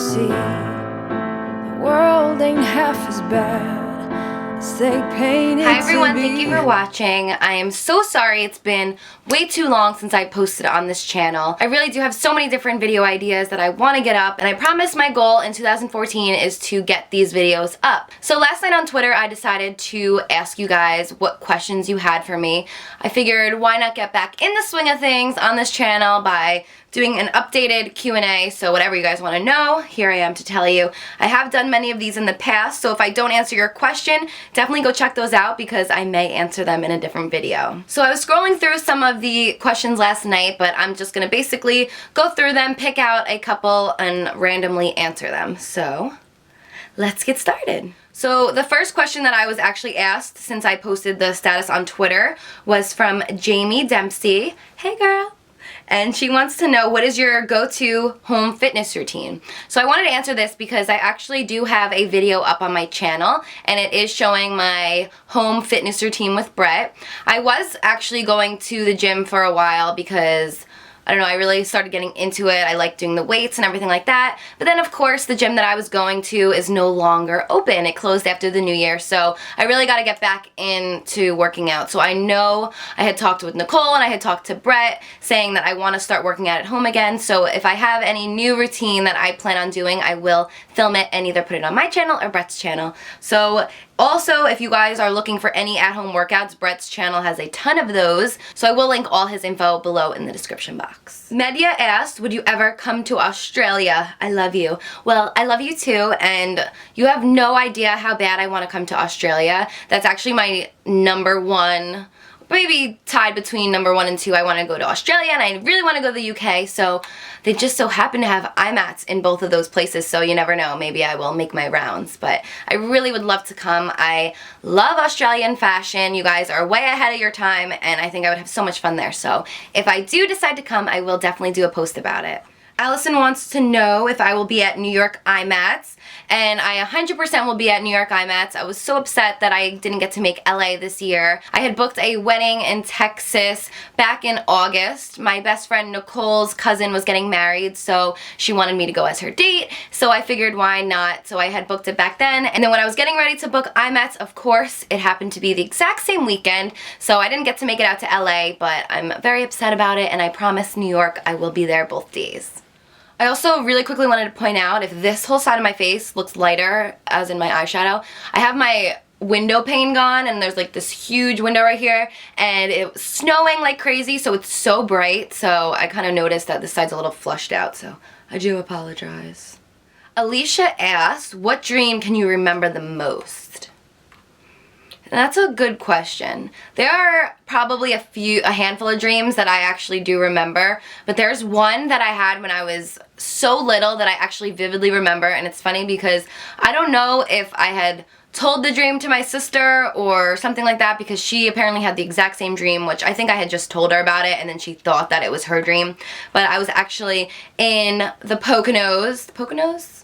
see the world ain't half as bad as they paint it to be. Hi everyone, thank you for watching. I am so sorry it's been way too long since I posted on this channel. I really do have so many different video ideas that I want to get up, and I promise my goal in 2014 is to get these videos up. So last night on Twitter I decided to ask you guys what questions you had for me. I figured why not get back in the swing of things on this channel by doing an updated Q&A, so whatever you guys want to know, here I am to tell you. I have done many of these in the past, so if I don't answer your question, definitely go check those out because I may answer them in a different video. So I was scrolling through some of the questions last night, but I'm just going to basically go through them, pick out a couple, and randomly answer them. So let's get started. So the first question that I was actually asked since I posted the status on Twitter was from Jamie Dempsey. Hey girl! And she wants to know, what is your go-to home fitness routine? So I wanted to answer this because I actually do have a video up on my channel, and it is showing my home fitness routine with Brett. I was actually going to the gym for a while because I don't know, I really started getting into it. I like doing the weights and everything like that. But then of course the gym that I was going to is no longer open. It closed after the new year, so I really got to get back into working out. So I know I had talked with Nicole and I had talked to Brett saying that I want to start working out at home again. So if I have any new routine that I plan on doing, I will film it and either put it on my channel or Brett's channel. So also, if you guys are looking for any at-home workouts, Brett's channel has a ton of those, so I will link all his info below in the description box. Media asked, would you ever come to Australia? I love you. Well, I love you too, and you have no idea how bad I want to come to Australia. That's actually my #1, maybe tied between #1 and 2. I want to go to Australia and I really want to go to the UK, so they just so happen to have IMATs in both of those places, so you never know, maybe I will make my rounds, but I really would love to come. I love Australian fashion. You guys are way ahead of your time, and I think I would have so much fun there, so if I do decide to come, I will definitely do a post about it. Allison wants to know if I will be at New York IMATs, and I 100% will be at New York IMATs. I was so upset that I didn't get to make LA this year. I had booked a wedding in Texas back in August. My best friend Nicole's cousin was getting married, so she wanted me to go as her date, so I figured why not. So I had booked it back then, and then when I was getting ready to book IMATs, of course, it happened to be the exact same weekend, so I didn't get to make it out to LA, but I'm very upset about it, and I promise New York I will be there both days. I also really quickly wanted to point out, if this whole side of my face looks lighter, as in my eyeshadow, I have my window pane gone, and there's like this huge window right here, and it was snowing like crazy, so it's so bright, so I kind of noticed that this side's a little flushed out, so I do apologize. Alicia asked, what dream can you remember the most? And that's a good question. There are probably a handful of dreams that I actually do remember, but there's one that I had when I was so little that I actually vividly remember, and it's funny because I don't know if I had told the dream to my sister or something like that, because she apparently had the exact same dream, which I think I had just told her about it and then she thought that it was her dream. But I was actually in the Poconos?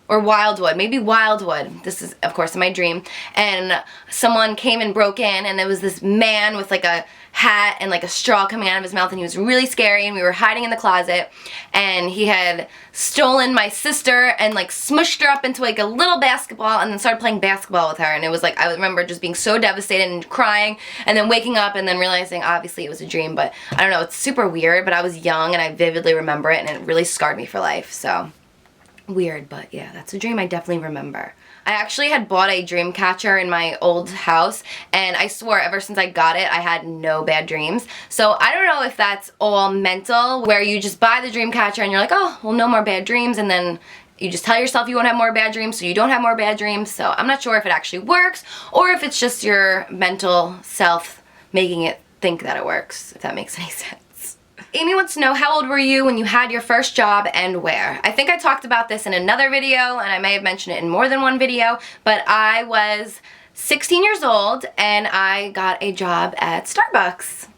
Or Wildwood, maybe Wildwood. This is, of course, my dream. And someone came and broke in, and there was this man with like a hat and like a straw coming out of his mouth, and he was really scary, and we were hiding in the closet, and he had stolen my sister and like smushed her up into like a little basketball and then started playing basketball with her. And it was like, I remember just being so devastated and crying, and then waking up and then realizing obviously it was a dream. But I don't know, it's super weird, but I was young and I vividly remember it, and it really scarred me for life. So weird, but yeah, that's a dream I definitely remember. I actually had bought a dream catcher in my old house, and I swore ever since I got it I had no bad dreams. So I don't know if that's all mental, where you just buy the dream catcher and you're like, oh, well, no more bad dreams, and then you just tell yourself you won't have more bad dreams so you don't have more bad dreams. So I'm not sure if it actually works or if it's just your mental self making it think that it works, if that makes any sense. Amy wants to know, how old were you when you had your first job and where? I think I talked about this in another video, and I may have mentioned it in more than one video, but I was 16 years old and I got a job at Starbucks.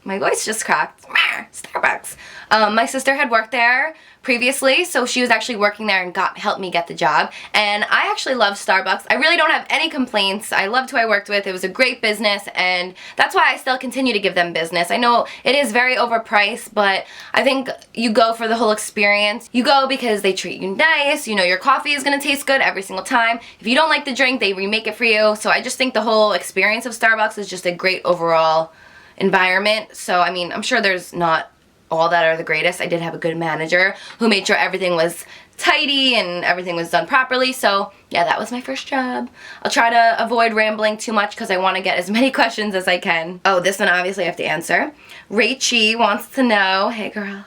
My voice just cracked. Starbucks. Starbucks. My sister had worked there previously, so she was actually working there and helped me get the job. And I actually love Starbucks. I really don't have any complaints. I loved who I worked with. It was a great business, and that's why I still continue to give them business. I know it is very overpriced, but I think you go for the whole experience. You go because they treat you nice. You know your coffee is going to taste good every single time. If you don't like the drink, they remake it for you. So I just think the whole experience of Starbucks is just a great overall environment. So I mean, I'm sure there's not all that are the greatest. I did have a good manager who made sure everything was tidy and everything was done properly. So yeah, that was my first job. I'll try to avoid rambling too much because I want to get as many questions as I can. Oh, this one obviously I have to answer. Rachie wants to know, hey girl,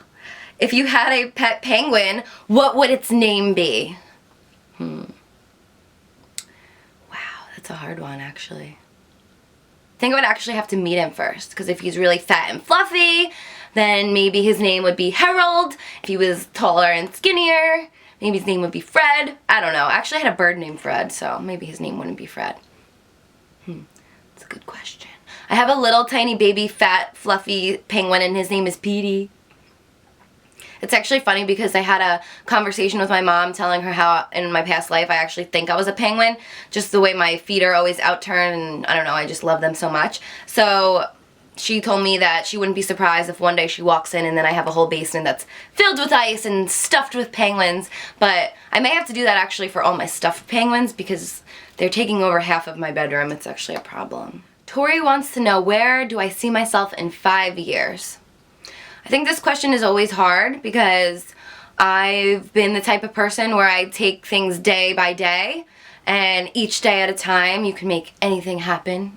if you had a pet penguin, what would its name be? Wow, that's a hard one actually. I think I would actually have to meet him first, because if he's really fat and fluffy, then maybe his name would be Harold. If he was taller and skinnier, maybe his name would be Fred. I don't know. Actually, I had a bird named Fred, so maybe his name wouldn't be Fred. That's a good question. I have a little tiny baby fat fluffy penguin, and his name is Petey. It's actually funny because I had a conversation with my mom telling her how in my past life I actually think I was a penguin, just the way my feet are always outturned, and I don't know, I just love them so much. So she told me that she wouldn't be surprised if one day she walks in and then I have a whole basement that's filled with ice and stuffed with penguins. But I may have to do that actually for all my stuffed penguins because they're taking over half of my bedroom. It's actually a problem. Tori wants to know, where do I see myself in 5 years? I think this question is always hard because I've been the type of person where I take things day by day, and each day at a time you can make anything happen,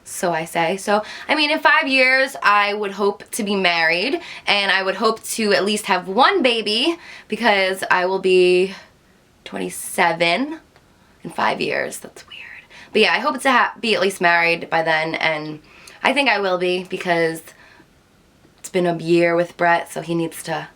so I say. So, I mean, in 5 years I would hope to be married, and I would hope to at least have one baby because I will be 27 in 5 years. That's weird. But yeah, I hope to be at least married by then, and I think I will be because it's been a year with Brett, so he needs to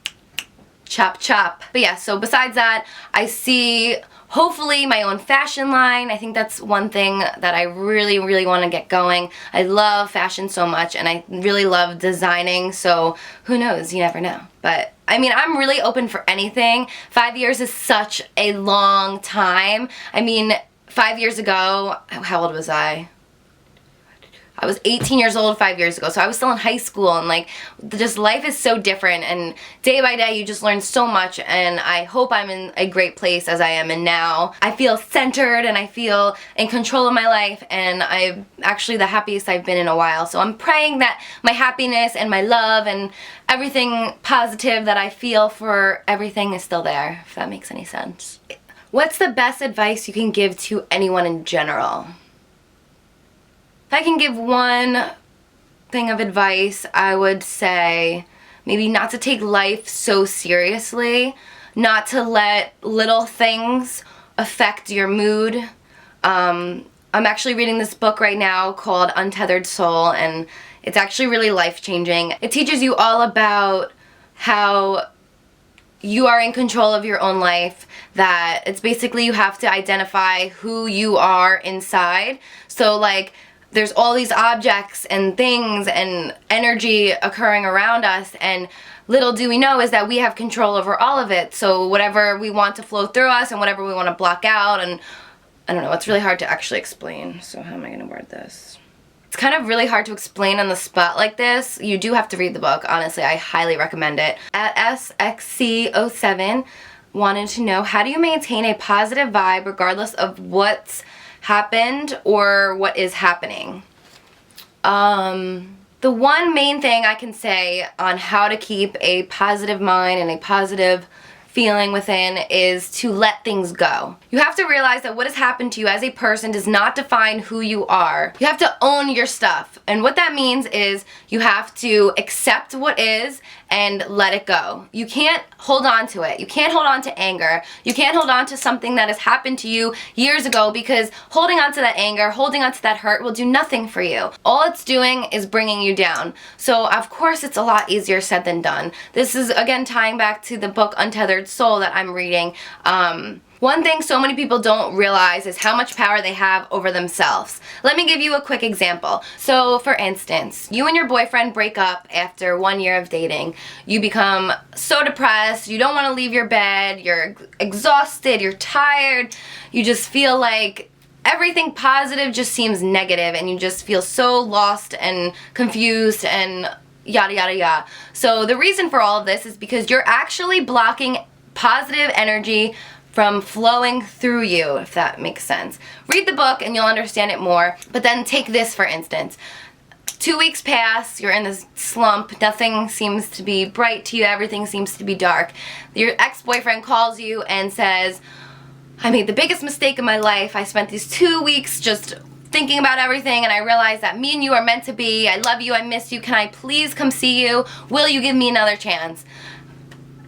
chop chop. But yeah, so besides that, I see hopefully my own fashion line. I think that's one thing that I really, really want to get going. I love fashion so much, and I really love designing, so who knows, you never know. But I mean, I'm really open for anything. 5 years is such a long time. I mean, 5 years ago, how old was I? I was 18 years old 5 years ago, so I was still in high school, and like, just life is so different, and day by day you just learn so much, and I hope I'm in a great place as I am in now. I feel centered and I feel in control of my life, and I'm actually the happiest I've been in a while. So I'm praying that my happiness and my love and everything positive that I feel for everything is still there, if that makes any sense. What's the best advice you can give to anyone in general? If I can give one thing of advice, I would say maybe not to take life so seriously, not to let little things affect your mood. I'm actually reading this book right now called Untethered Soul, and it's actually really life-changing. It teaches you all about how you are in control of your own life, that it's basically you have to identify who you are inside. So like, there's all these objects and things and energy occurring around us, and little do we know is that we have control over all of it. So whatever we want to flow through us and whatever we want to block out, and I don't know, it's really hard to actually explain. So how am I going to word this? It's kind of really hard to explain on the spot like this. You do have to read the book. Honestly, I highly recommend it. At SXC07 wanted to know, how do you maintain a positive vibe regardless of what's happened or what is happening? The one main thing I can say on how to keep a positive mind and a positive feeling within is to let things go. You have to realize that what has happened to you as a person does not define who you are. You have to own your stuff, and what that means is you have to accept what is and let it go. You can't hold on to it. You can't hold on to anger. You can't hold on to something that has happened to you years ago, because holding on to that anger, holding on to that hurt will do nothing for you. All it's doing is bringing you down. So of course it's a lot easier said than done. This is again tying back to the book Untethered Soul that I'm reading. One thing so many people don't realize is how much power they have over themselves. Let me give you a quick example. So for instance, you and your boyfriend break up after 1 year of dating. You become so depressed, you don't want to leave your bed, you're exhausted, you're tired, you just feel like everything positive just seems negative, and you just feel so lost and confused and yada yada yada. So the reason for all of this is because you're actually blocking positive energy from flowing through you, if that makes sense. Read the book and you'll understand it more. But then take this for instance. 2 weeks pass, you're in this slump, nothing seems to be bright to you, everything seems to be dark. Your ex-boyfriend calls you and says, I made the biggest mistake of my life. I spent these 2 weeks just thinking about everything, and I realized that me and you are meant to be. I love you, I miss you, can I please come see you? Will you give me another chance?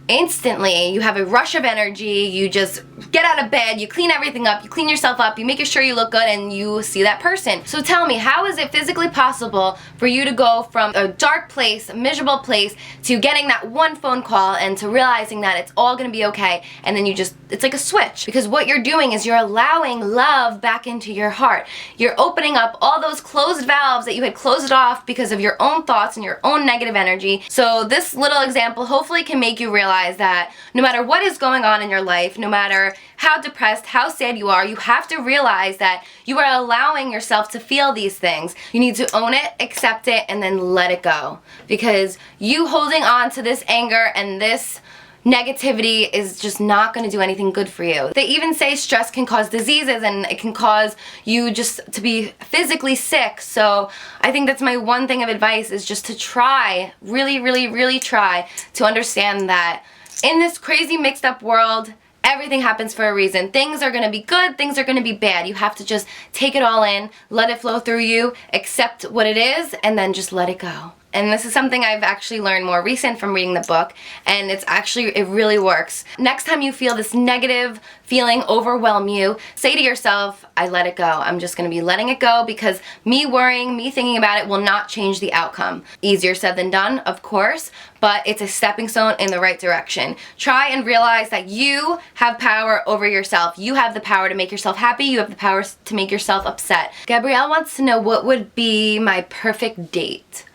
Instantly, you have a rush of energy, you just get out of bed, you clean everything up, you clean yourself up, you make sure you look good, and you see that person. So tell me, how is it physically possible for you to go from a dark place, a miserable place, to getting that one phone call and to realizing that it's all gonna be okay, and then you just, it's like a switch. Because what you're doing is you're allowing love back into your heart. You're opening up all those closed valves that you had closed off because of your own thoughts and your own negative energy. So this little example hopefully can make you realize that no matter what is going on in your life, no matter how depressed, how sad you are, you have to realize that you are allowing yourself to feel these things. You need to own it, accept it, and then let it go. Because you holding on to this anger and this negativity is just not going to do anything good for you. They even say stress can cause diseases and it can cause you just to be physically sick. So I think that's my one thing of advice, is just to try, really try to understand that in this crazy mixed up world, everything happens for a reason. Things are going to be good, things are going to be bad. You have to just take it all in, let it flow through you, accept what it is, and then just let it go. And this is something I've actually learned more recent from reading the book, and it really works. Next time you feel this negative feeling overwhelm you, say to yourself, I let it go. I'm just going to be letting it go, because me worrying, me thinking about it will not change the outcome. Easier said than done, of course, but it's a stepping stone in the right direction. Try and realize that you have power over yourself. You have the power to make yourself happy. You have the power to make yourself upset. Gabrielle wants to know what would be my perfect date.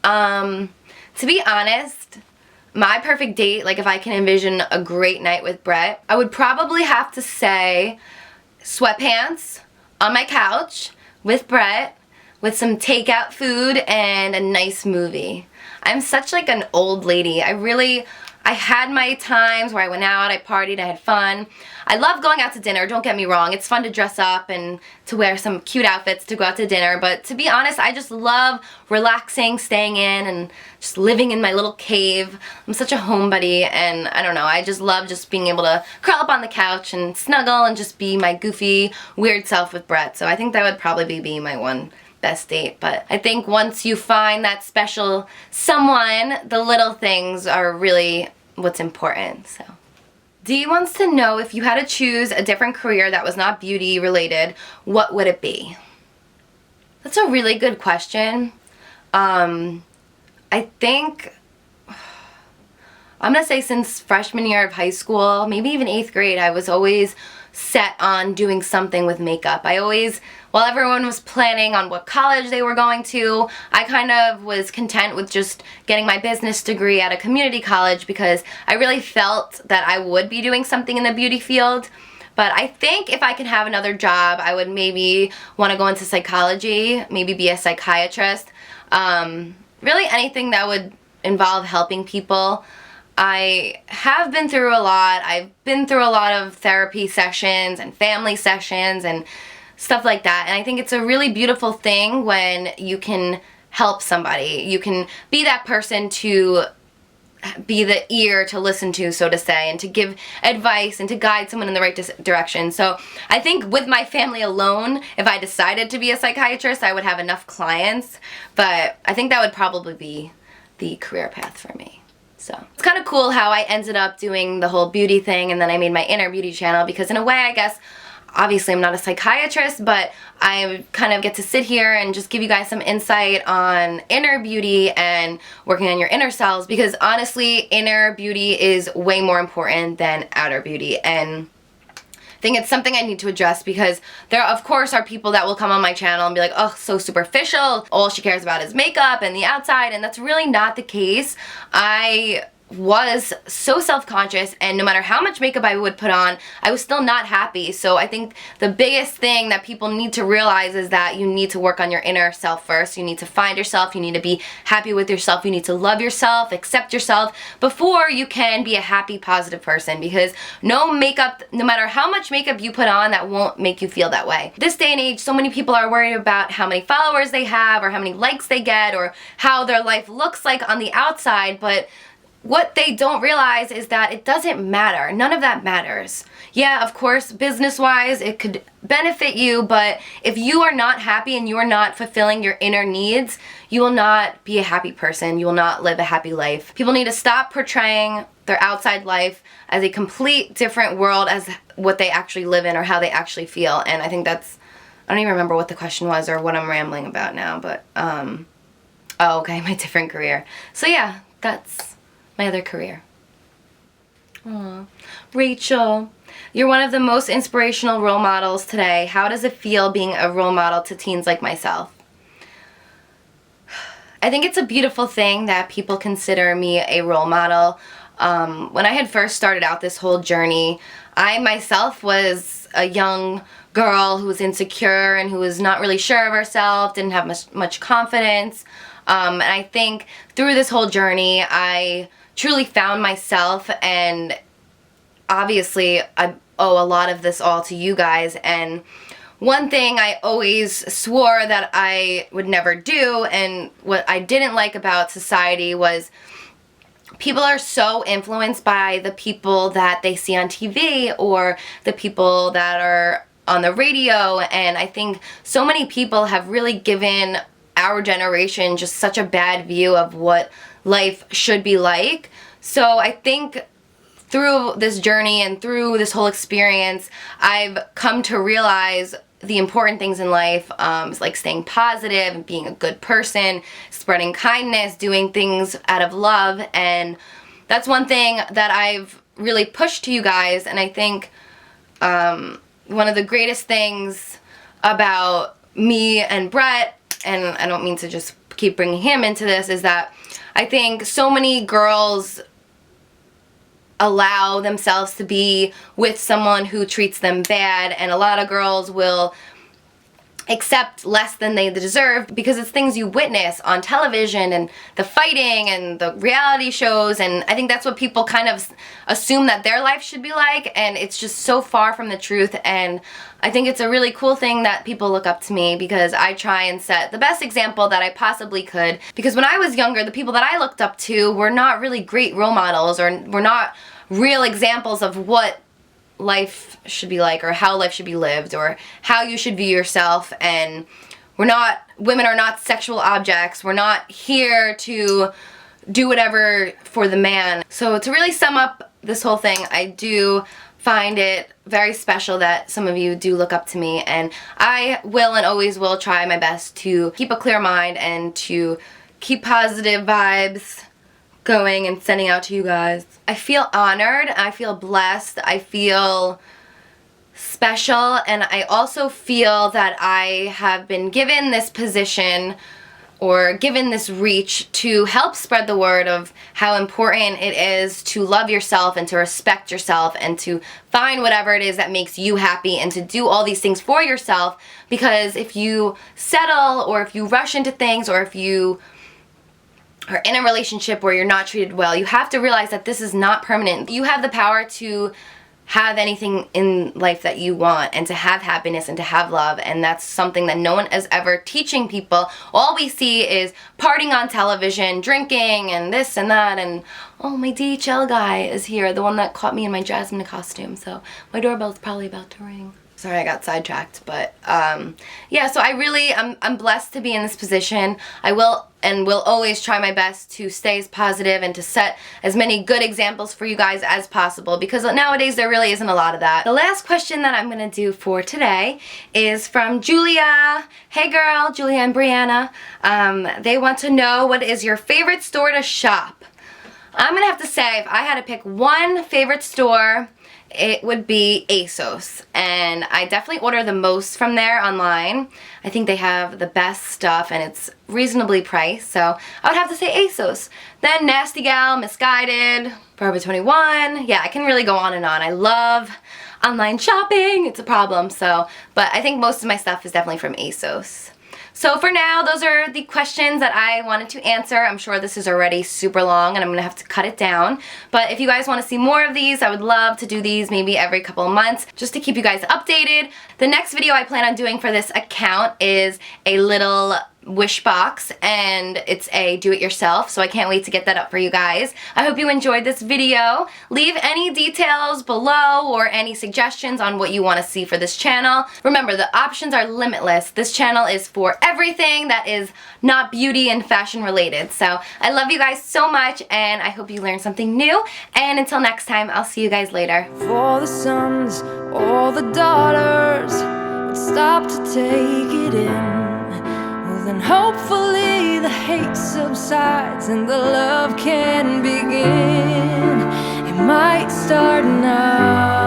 To be honest, my perfect date, like if I can envision a great night with Brett, I would probably have to say sweatpants on my couch with Brett, with some takeout food and a nice movie. I'm such like an old lady. I had my times where I went out, I partied, I had fun. I love going out to dinner, don't get me wrong. It's fun to dress up and to wear some cute outfits to go out to dinner, but to be honest, I just love relaxing, staying in, and just living in my little cave. I'm such a homebody, and I don't know, I just love just being able to curl up on the couch and snuggle and just be my goofy, weird self with Brett. So I think that would probably be my one best date. But I think once you find that special someone, the little things are really what's important. So Dee wants to know, if you had to choose a different career that was not beauty related, what would it be? That's a really good question. I think I'm gonna say since freshman year of high school, maybe even 8th grade, I was always set on doing something with makeup. While everyone was planning on what college they were going to, I kind of was content with just getting my business degree at a community college, because I really felt that I would be doing something in the beauty field. But I think if I could have another job, I would maybe want to go into psychology, maybe be a psychiatrist. Really anything that would involve helping people. I have been through a lot. I've been through a lot of therapy sessions and family sessions and stuff like that. And I think it's a really beautiful thing when you can help somebody. You can be that person to be the ear to listen to, so to say, and to give advice and to guide someone in the right direction. So I think with my family alone, if I decided to be a psychiatrist, I would have enough clients. But I think that would probably be the career path for me. So it's kind of cool how I ended up doing the whole beauty thing, and then I made my inner beauty channel, because in a way, I guess, obviously I'm not a psychiatrist, but I kind of get to sit here and just give you guys some insight on inner beauty and working on your inner selves, because honestly, inner beauty is way more important than outer beauty. And think it's something I need to address, because there of course are people that will come on my channel and be like, oh, so superficial, all she cares about is makeup and the outside, and that's really not the case. I was so self-conscious, and no matter how much makeup I would put on, I was still not happy. So I think the biggest thing that people need to realize is that you need to work on your inner self first. You need to find yourself, you need to be happy with yourself, you need to love yourself, accept yourself before you can be a happy, positive person, because no matter how much makeup you put on, that won't make you feel that way. This day and age, so many people are worried about how many followers they have or how many likes they get or how their life looks like on the outside, but what they don't realize is that it doesn't matter. None of that matters. Yeah, of course, business-wise, it could benefit you, but if you are not happy and you are not fulfilling your inner needs, you will not be a happy person. You will not live a happy life. People need to stop portraying their outside life as a complete different world as what they actually live in or how they actually feel. And I think that's, I don't even remember what the question was or what I'm rambling about now, but, oh, okay, my different career. So yeah, that's my other career. Aww. Rachel, you're one of the most inspirational role models today. How does it feel being a role model to teens like myself? I think it's a beautiful thing that people consider me a role model. When I had first started out this whole journey, I myself was a young girl who was insecure and who was not really sure of herself, didn't have much confidence. And I think through this whole journey, I truly found myself, and obviously I owe a lot of this all to you guys. And one thing I always swore that I would never do, and what I didn't like about society, was people are so influenced by the people that they see on TV or the people that are on the radio, and I think so many people have really given our generation just such a bad view of what life should be like. So I think through this journey and through this whole experience, I've come to realize the important things in life, like staying positive and being a good person, spreading kindness, doing things out of love, and that's one thing that I've really pushed to you guys. And I think one of the greatest things about me and Brett, and I don't mean to just keep bringing him into this, is that I think so many girls allow themselves to be with someone who treats them bad, and a lot of girls will accept less than they deserve because it's things you witness on television and the fighting and the reality shows, and I think that's what people kind of assume that their life should be like, and it's just so far from the truth. And I think it's a really cool thing that people look up to me because I try and set the best example that I possibly could, because when I was younger, the people that I looked up to were not really great role models, or were not real examples of what life should be like, or how life should be lived, or how you should view yourself. And women are not sexual objects. We're not here to do whatever for the man. So to really sum up this whole thing, I do find it very special that some of you do look up to me, and I will and always will try my best to keep a clear mind and to keep positive vibes going and sending out to you guys. I feel honored, I feel blessed, I feel special, and I also feel that I have been given this position or given this reach to help spread the word of how important it is to love yourself and to respect yourself and to find whatever it is that makes you happy and to do all these things for yourself. Because if you settle, or if you rush into things, or if you are in a relationship where you're not treated well, you have to realize that this is not permanent. You have the power to have anything in life that you want, and to have happiness and to have love, and that's something that no one is ever teaching people. All we see is partying on television, drinking, and this and that, and oh, my DHL guy is here, the one that caught me in my Jasmine costume, so my doorbell's probably about to ring. Sorry, I got sidetracked, but yeah, so I'm blessed to be in this position. I will and will always try my best to stay as positive and to set as many good examples for you guys as possible, because nowadays there really isn't a lot of that. The last question that I'm gonna do for today is from Julia. Hey girl, Julia and Brianna. They want to know, what is your favorite store to shop? I'm gonna have to say, if I had to pick one favorite store, it would be ASOS, and I definitely order the most from there online. I think they have the best stuff and it's reasonably priced, so I would have to say ASOS. Then Nasty Gal, Misguided, Forever 21. Yeah, I can really go on and on. I love online shopping. It's a problem, so, but I think most of my stuff is definitely from ASOS. So for now, those are the questions that I wanted to answer. I'm sure this is already super long and I'm gonna have to cut it down. But if you guys wanna see more of these, I would love to do these maybe every couple of months just to keep you guys updated. The next video I plan on doing for this account is a little wish box, and it's a do-it-yourself, so I can't wait to get that up for you guys. I hope you enjoyed this video. Leave any details below or any suggestions on what you want to see for this channel. Remember, the options are limitless. This channel is for everything that is not beauty and fashion related. So I love you guys so much, and I hope you learned something new, and until next time, I'll see you guys later. For the sons, all the daughters would stop to take it in. Well, then hopefully the hate subsides and the love can begin. It might start now.